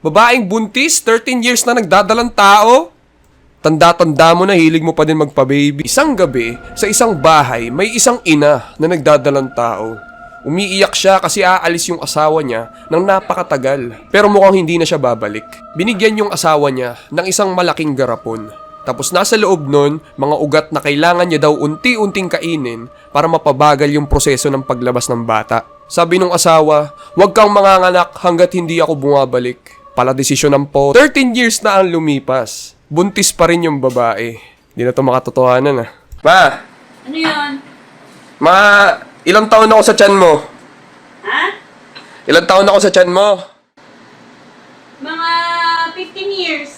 Babaeng buntis, 13 years na nagdadalang tao. Tanda-tanda mo na hilig mo pa din magpa-baby. Isang gabi, sa isang bahay, may isang ina na nagdadalang tao. Umiiyak siya kasi aalis yung asawa niya ng napakatagal. Pero mukhang hindi na siya babalik. Binigyan yung asawa niya ng isang malaking garapon. Tapos nasa loob nun, mga ugat na kailangan niya daw unti-unting kainin para mapabagal yung proseso ng paglabas ng bata. Sabi nung asawa, "Huwag kang manganganak hanggat hindi ako bumabalik." Pala desisyon ng po. 13 years na ang lumipas. Buntis pa rin yung babae. Hindi na ito makatotohanan ah. Ma! Ano yun? Ma! Ilang taon ako sa tiyan mo? Ha? Ilang taon ako sa tiyan mo? Mga 15 years.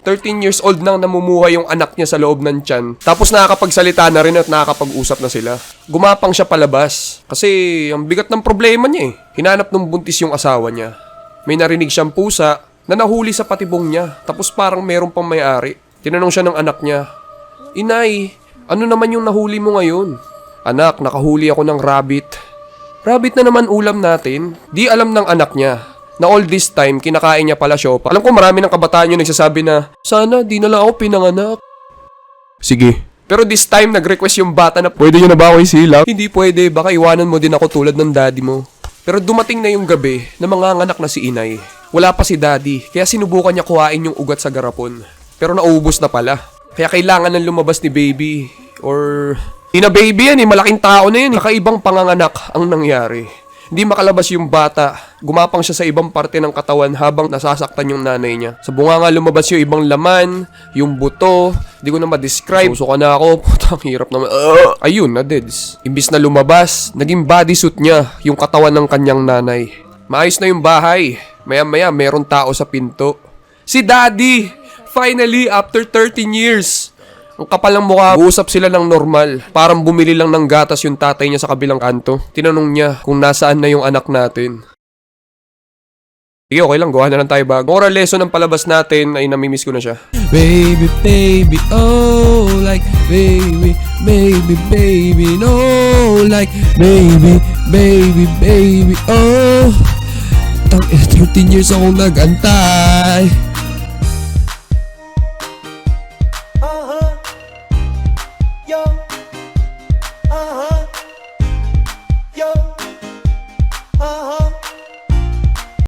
13 years old nang namumuhay yung anak niya sa loob ng tiyan. Tapos nakakapagsalita na rin at nakakapag-usap na sila. Gumapang siya palabas. Kasi ang bigat ng problema niya eh. Hinanap nung buntis yung asawa niya. May narinig siyang pusa na nahuli sa patibong niya. Tapos parang meron pang may-ari. Tinanong siya ng anak niya, "Inay, ano naman yung nahuli mo ngayon?" "Anak, nakahuli ako ng rabbit." "Rabbit na naman ulam natin." Di alam ng anak niya na all this time kinakain niya pala siopa. Alam ko marami ng kabataan yung nagsasabi na, "Sana di na lang ako pinanganak." Sige. Pero this time nag-request yung bata na, "Pwede nyo na ba ako isilap?" "Hindi pwede, baka iwanan mo din ako tulad ng daddy mo." Pero dumating na yung gabi na manganganak na si inay. Wala pa si daddy, kaya sinubukan niya kuhain yung ugat sa garapon. Pero naubos na pala. Kaya kailangan ng lumabas ni baby. Or hindi na baby yan eh, malaking tao na yan eh. Kakaibang panganganak ang nangyari. Hindi makalabas yung bata. Gumapang siya sa ibang parte ng katawan habang nasasaktan yung nanay niya. Sa bunganga lumabas yung ibang laman, yung buto. Hindi ko na ma-describe. Susuka na ako. Putang hirap naman. Ayun, na deads. Imbis na lumabas, naging bodysuit niya yung katawan ng kanyang nanay. Maayos na yung bahay. Maya-maya, meron tao sa pinto. Si Daddy! Finally, after 13 years. Ang kapal ng mukha, uusap sila ng normal. Parang bumili lang ng gatas yung tatay niya sa kabilang kanto. Tinanong niya kung nasaan na yung anak natin. Sige, okay lang. Gawa na lang tayo bago. Moral lesson ng palabas natin ay namimiss ko na siya. Baby, baby, oh, like baby, baby, baby, no, like baby, baby, baby, oh. 13 years akong nag-antay.